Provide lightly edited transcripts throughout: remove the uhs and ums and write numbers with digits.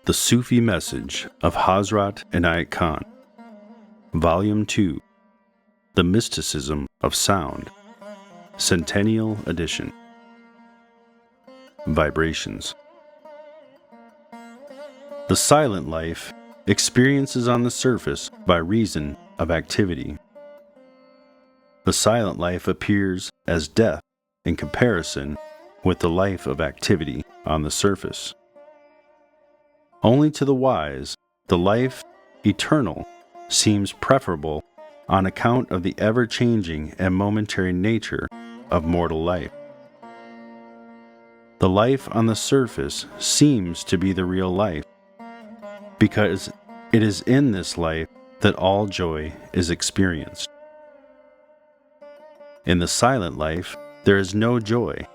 The Sufi Message of Hazrat Inayat Khan, Volume 2, The Mysticism of Sound, Centennial Edition. Vibrations. The silent life experiences on the surface by reason of activity. The silent life appears as death in comparison with the life of activity on the surface. Only to the wise, the life eternal seems preferable on account of the ever-changing and momentary nature of mortal life. The life on the surface seems to be the real life, because it is in this life that all joy is experienced. In the silent life, there is no joy,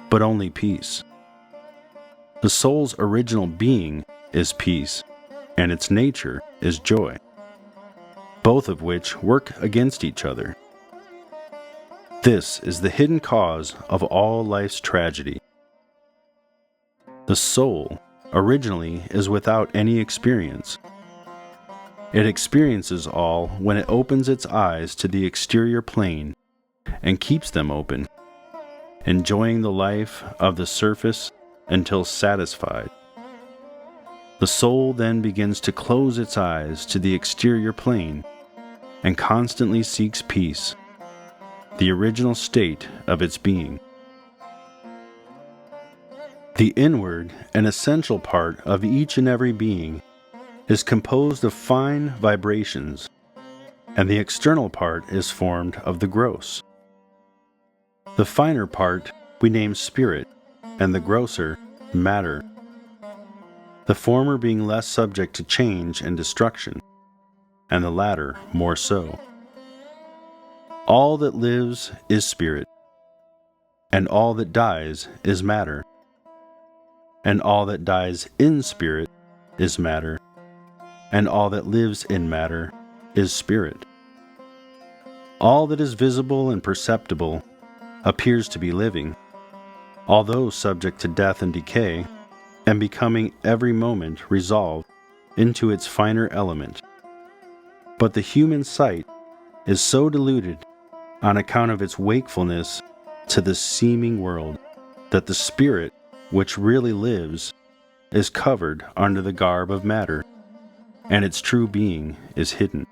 but only peace. The soul's original being is peace, and its nature is joy, both of which work against each other. This is the hidden cause of all life's tragedy. The soul originally is without any experience. It experiences all when it opens its eyes to the exterior plane and keeps them open, enjoying the life of the surface until satisfied. The soul then begins to close its eyes to the exterior plane and constantly seeks peace, the original state of its being. The inward and essential part of each and every being is composed of fine vibrations, and the external part is formed of the gross. The finer part we name spirit, and the grosser, matter, the former being less subject to change and destruction, and the latter more so. All that lives is spirit, and all that dies is matter, and all that dies in spirit is matter, and all that lives in matter is spirit. All that is visible and perceptible appears to be living, although subject to death and decay, and becoming every moment resolved into its finer element. But the human sight is so deluded on account of its wakefulness to the seeming world that the spirit which really lives is covered under the garb of matter, and its true being is hidden.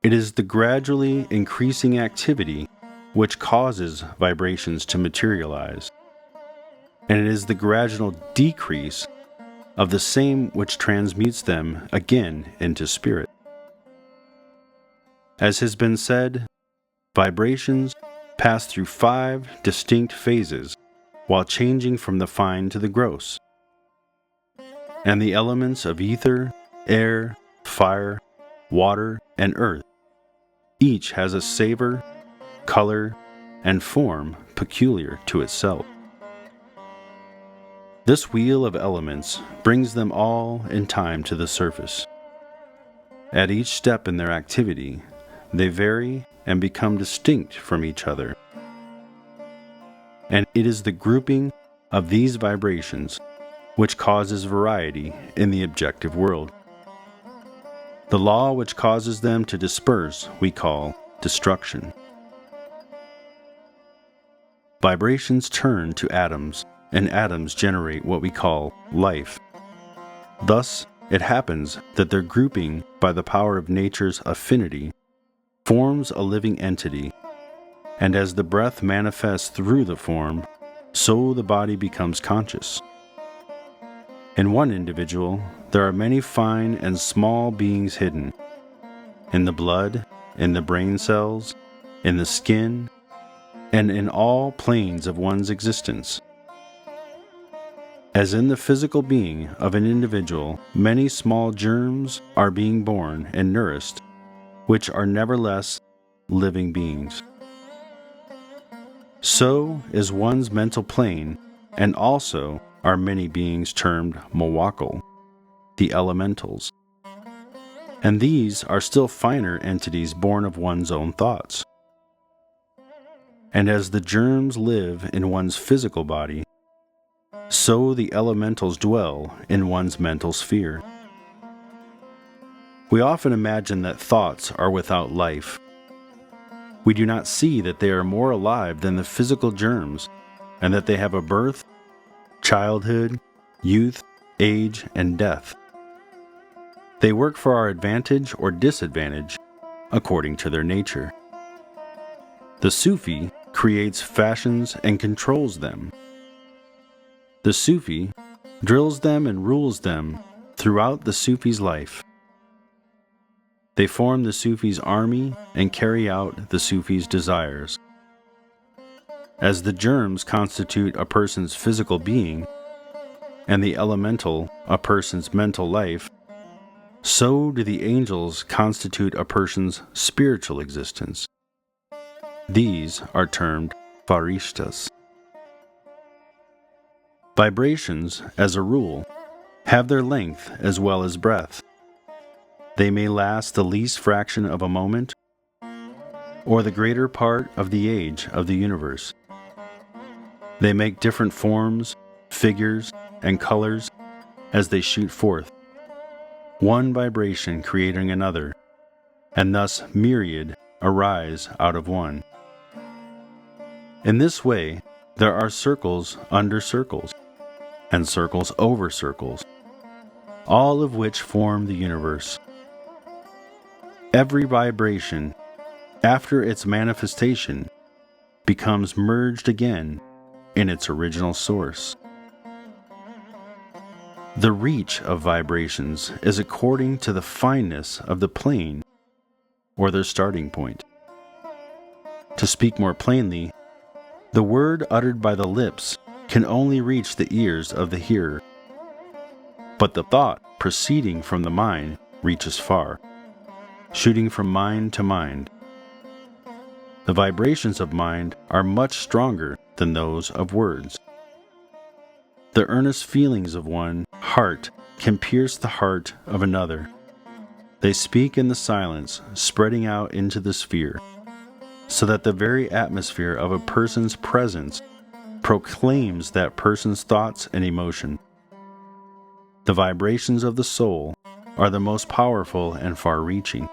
It is the gradually increasing activity which causes vibrations to materialize, and it is the gradual decrease of the same which transmutes them again into spirit. As has been said, vibrations pass through 5 distinct phases while changing from the fine to the gross, and the elements of ether, air, fire, water, and earth each has a savor, color, and form peculiar to itself. This wheel of elements brings them all in time to the surface. At each step in their activity, they vary and become distinct from each other. And it is the grouping of these vibrations which causes variety in the objective world. The law which causes them to disperse we call destruction. Vibrations turn to atoms, and atoms generate what we call life. Thus, it happens that their grouping by the power of nature's affinity forms a living entity, and as the breath manifests through the form, so the body becomes conscious. In one individual, there are many fine and small beings hidden, in the blood, in the brain cells, in the skin, and in all planes of one's existence. As in the physical being of an individual, many small germs are being born and nourished, which are nevertheless living beings. So is one's mental plane, and also are many beings termed Mawakal, the elementals. And these are still finer entities born of one's own thoughts. And as the germs live in one's physical body, so so the elementals dwell in one's mental sphere. We often imagine that thoughts are without life. We do not see that they are more alive than the physical germs, and that they have a birth, childhood, youth, age, and death. They work for our advantage or disadvantage according to their nature. The Sufi creates, fashions, and controls them. The Sufi drills them and rules them throughout the Sufi's life. They form the Sufi's army and carry out the Sufi's desires. As the germs constitute a person's physical being, and the elemental a person's mental life, so do the angels constitute a person's spiritual existence. These are termed farishtas. Vibrations, as a rule, have their length as well as breadth. They may last the least fraction of a moment, or the greater part of the age of the universe. They make different forms, figures, and colors as they shoot forth, one vibration creating another, and thus myriad arise out of one. In this way, there are circles under circles, and circles over circles, all of which form the universe. Every vibration, after its manifestation, becomes merged again in its original source. The reach of vibrations is according to the fineness of the plane or their starting point. To speak more plainly, the word uttered by the lips can only reach the ears of the hearer, but the thought proceeding from the mind reaches far, shooting from mind to mind. The vibrations of mind are much stronger than those of words. The earnest feelings of one heart can pierce the heart of another. They speak in the silence, spreading out into the sphere, so that the very atmosphere of a person's presence proclaims that person's thoughts and emotion. The vibrations of the soul are the most powerful and far-reaching.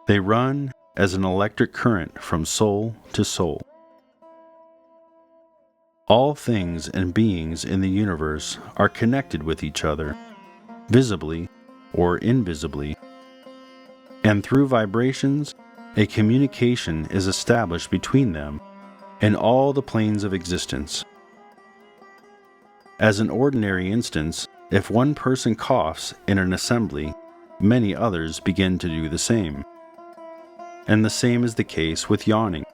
They run as an electric current from soul to soul. All things and beings in the universe are connected with each other, visibly or invisibly, and through vibrations, a communication is established between them and all the planes of existence. As an ordinary instance, if one person coughs in an assembly, many others begin to do the same. And the same is the case with yawning.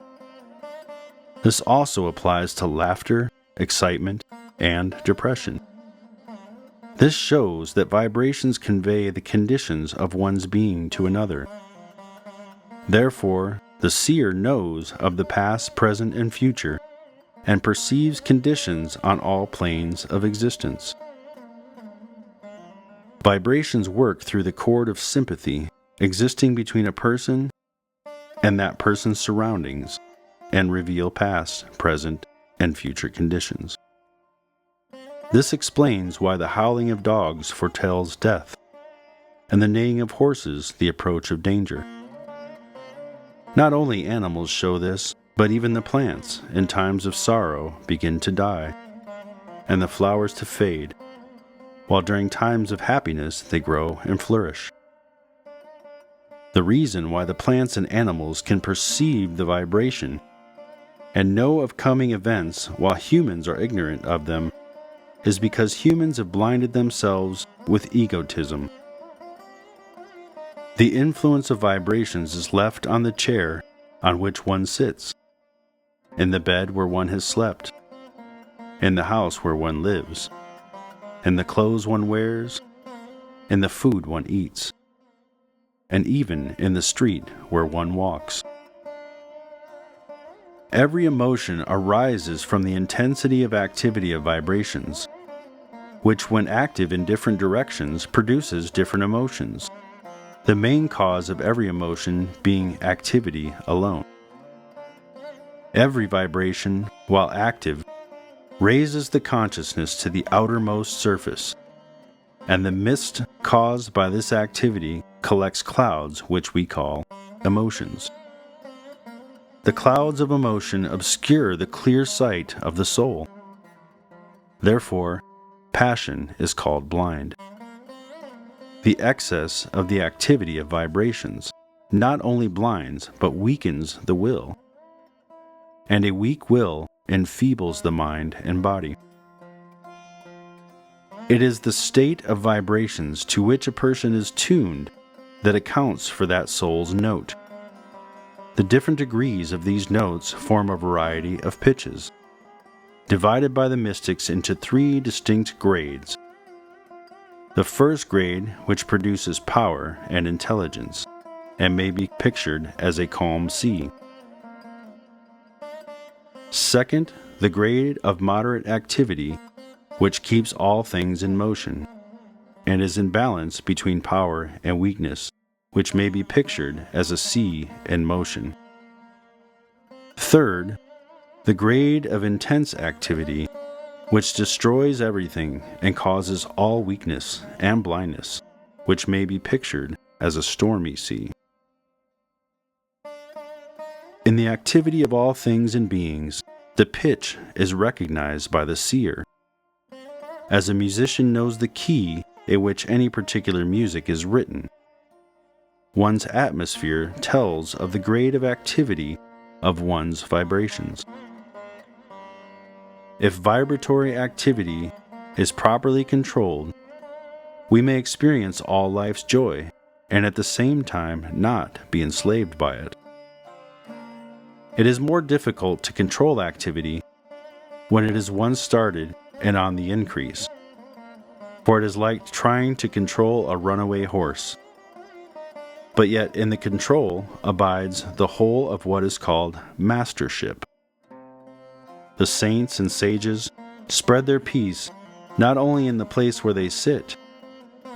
This also applies to laughter, excitement, and depression. This shows that vibrations convey the conditions of one's being to another. Therefore, the seer knows of the past, present, and future, and perceives conditions on all planes of existence. Vibrations work through the cord of sympathy existing between a person and that person's surroundings, and reveal past, present, and future conditions. This explains why the howling of dogs foretells death, and the neighing of horses the approach of danger. Not only animals show this, but even the plants, in times of sorrow, begin to die, and the flowers to fade, while during times of happiness they grow and flourish. The reason why the plants and animals can perceive the vibration and know of coming events while humans are ignorant of them is because humans have blinded themselves with egotism. The influence of vibrations is left on the chair on which one sits, in the bed where one has slept, in the house where one lives, in the clothes one wears, in the food one eats, and even in the street where one walks. Every emotion arises from the intensity of activity of vibrations, which when active in different directions produces different emotions, the main cause of every emotion being activity alone. Every vibration, while active, raises the consciousness to the outermost surface, and the mist caused by this activity collects clouds which we call emotions. The clouds of emotion obscure the clear sight of the soul. Therefore, passion is called blind. The excess of the activity of vibrations not only blinds but weakens the will, and a weak will enfeebles the mind and body. It is the state of vibrations to which a person is tuned that accounts for that soul's note. The different degrees of these notes form a variety of pitches, divided by the mystics into 3 distinct grades. The first grade, which produces power and intelligence, and may be pictured as a calm sea. Second, the grade of moderate activity, which keeps all things in motion, and is in balance between power and weakness, which may be pictured as a sea in motion. Third, the grade of intense activity, which destroys everything and causes all weakness and blindness, which may be pictured as a stormy sea. In the activity of all things and beings, the pitch is recognized by the seer. As a musician knows the key in which any particular music is written, one's atmosphere tells of the grade of activity of one's vibrations. If vibratory activity is properly controlled, we may experience all life's joy and at the same time not be enslaved by it. It is more difficult to control activity when it is once started and on the increase, for it is like trying to control a runaway horse. But yet in the control abides the whole of what is called mastership. The saints and sages spread their peace not only in the place where they sit,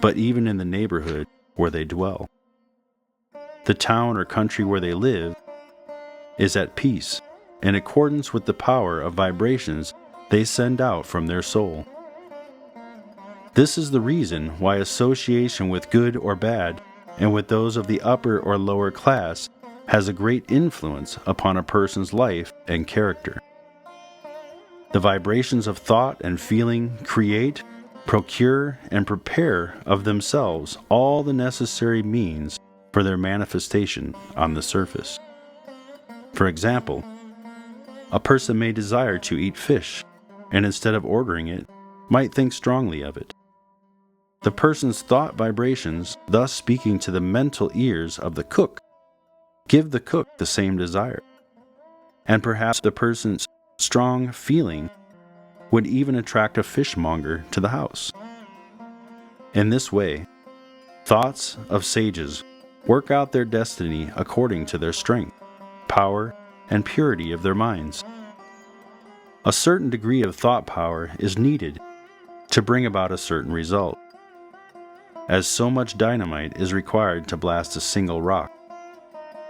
but even in the neighborhood where they dwell. The town or country where they live is at peace, in accordance with the power of vibrations they send out from their soul. This is the reason why association with good or bad, and with those of the upper or lower class, has a great influence upon a person's life and character. The vibrations of thought and feeling create, procure, and prepare of themselves all the necessary means for their manifestation on the surface. For example, a person may desire to eat fish, and instead of ordering it, might think strongly of it. The person's thought vibrations, thus speaking to the mental ears of the cook, give the cook the same desire. And perhaps the person's strong feeling would even attract a fishmonger to the house. In this way, thoughts of sages work out their destiny according to their strength, power, and purity of their minds. A certain degree of thought power is needed to bring about a certain result, as so much dynamite is required to blast a single rock.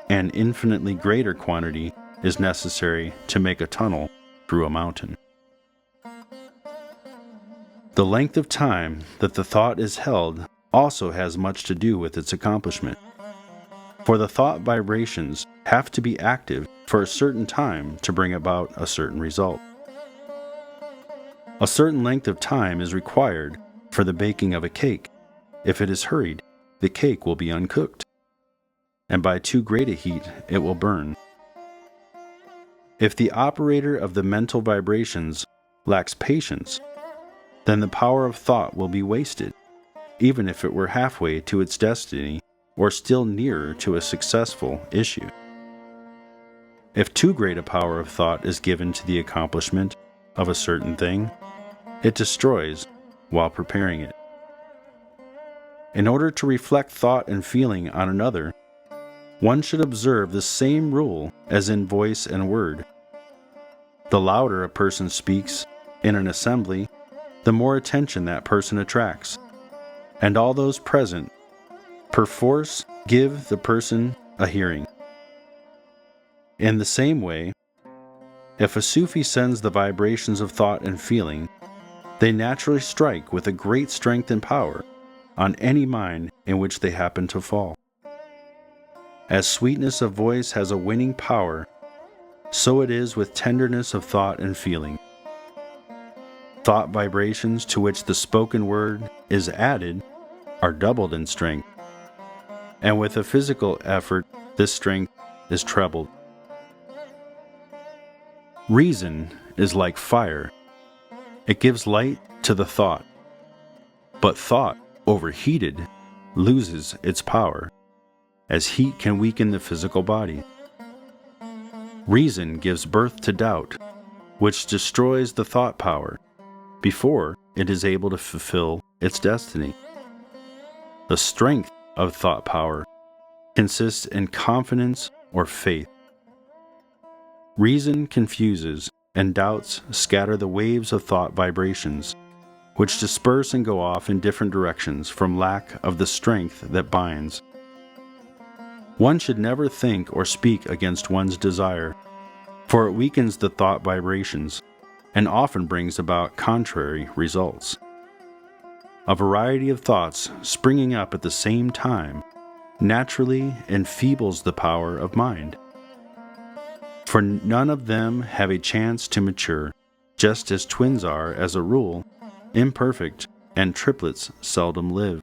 An infinitely greater quantity is necessary to make a tunnel through a mountain. The length of time that the thought is held also has much to do with its accomplishment, for the thought vibrations have to be active for a certain time to bring about a certain result. A certain length of time is required for the baking of a cake. If it is hurried, the cake will be uncooked, and by too great a heat it will burn. If the operator of the mental vibrations lacks patience, then the power of thought will be wasted, even if it were halfway to its destiny or still nearer to a successful issue. If too great a power of thought is given to the accomplishment of a certain thing, it destroys while preparing it. In order to reflect thought and feeling on another, one should observe the same rule as in voice and word. The louder a person speaks in an assembly, the more attention that person attracts, and all those present perforce give the person a hearing. In the same way, If a Sufi sends the vibrations of thought and feeling, they naturally strike with a great strength and power on any mind in which they happen to fall. As sweetness of voice has a winning power, so it is with tenderness of thought and feeling. Thought vibrations to which the spoken word is added are doubled in strength, and with a physical effort this strength is trebled. Reason is like fire. It gives light to the thought, but thought, overheated, loses its power, as heat can weaken the physical body. Reason gives birth to doubt, which destroys the thought power before it is able to fulfill its destiny. The strength of thought power consists in confidence or faith. Reason confuses, and doubts scatter the waves of thought vibrations, which disperse and go off in different directions from lack of the strength that binds. One should never think or speak against one's desire, for it weakens the thought vibrations and often brings about contrary results. A variety of thoughts springing up at the same time naturally enfeebles the power of mind, for none of them have a chance to mature, just as twins are, as a rule, imperfect, and triplets seldom live.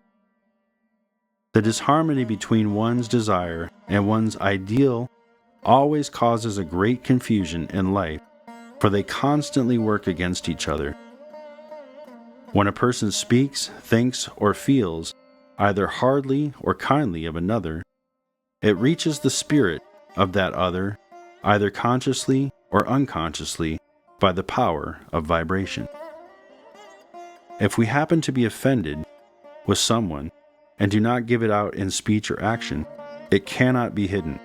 The disharmony between one's desire and one's ideal always causes a great confusion in life, for they constantly work against each other. When a person speaks, thinks, or feels either hardly or kindly of another, it reaches the spirit of that other either consciously or unconsciously by the power of vibration. If we happen to be offended with someone and do not give it out in speech or action, it cannot be hidden,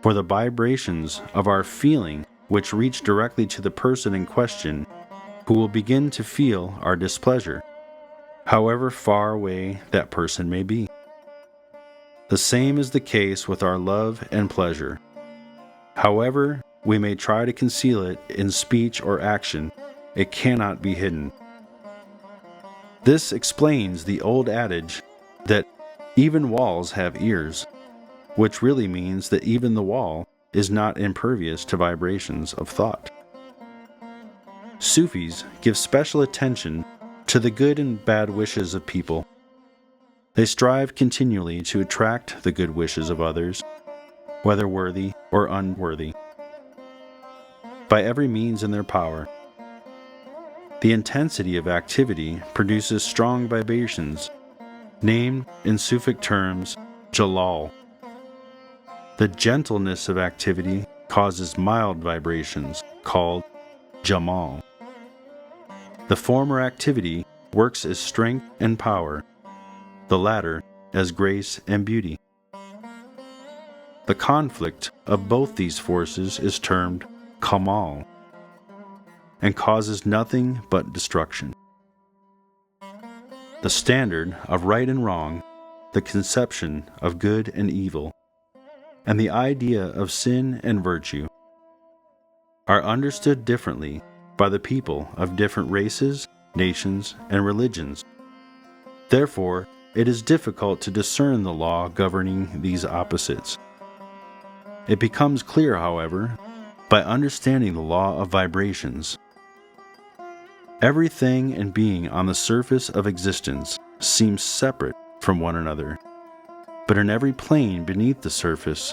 for the vibrations of our feeling which reach directly to the person in question, who will begin to feel our displeasure, however far away that person may be. The same is the case with our love and pleasure. However we may try to conceal it in speech or action, it cannot be hidden. This explains the old adage that even walls have ears, which really means that even the wall is not impervious to vibrations of thought. Sufis give special attention to the good and bad wishes of people. They strive continually to attract the good wishes of others, whether worthy or unworthy, by every means in their power. The intensity of activity produces strong vibrations, named in Sufic terms Jalal. The gentleness of activity causes mild vibrations, called Jamal. The former activity works as strength and power, the latter as grace and beauty. The conflict of both these forces is termed Kamal, and causes nothing but destruction. The standard of right and wrong, the conception of good and evil, and the idea of sin and virtue are understood differently by the people of different races, nations, and religions. Therefore, it is difficult to discern the law governing these opposites. It becomes clear, however, by understanding the law of vibrations. Everything and being on the surface of existence seems separate from one another, but in every plane beneath the surface,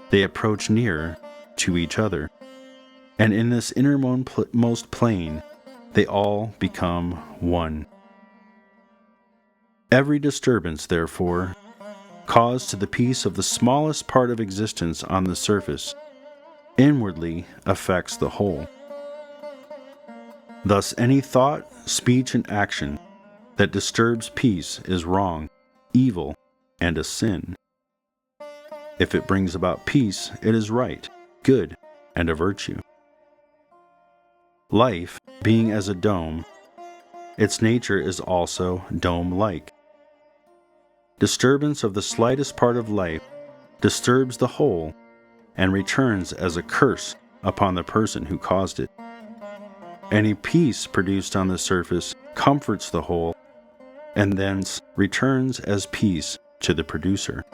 they approach nearer to each other, and in this innermost plane, they all become one. Every disturbance, therefore, caused to the peace of the smallest part of existence on the surface, inwardly affects the whole. Thus, any thought, speech, and action that disturbs peace is wrong, evil, and a sin. If it brings about peace, it is right, good, and a virtue. Life, being as a dome, its nature is also dome-like. Disturbance of the slightest part of life disturbs the whole and returns as a curse upon the person who caused it. Any peace produced on the surface comforts the whole, and thence returns as peace to the producer.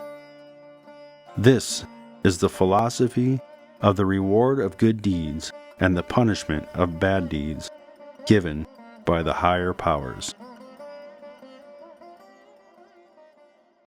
This is the philosophy of the reward of good deeds and the punishment of bad deeds given by the higher powers.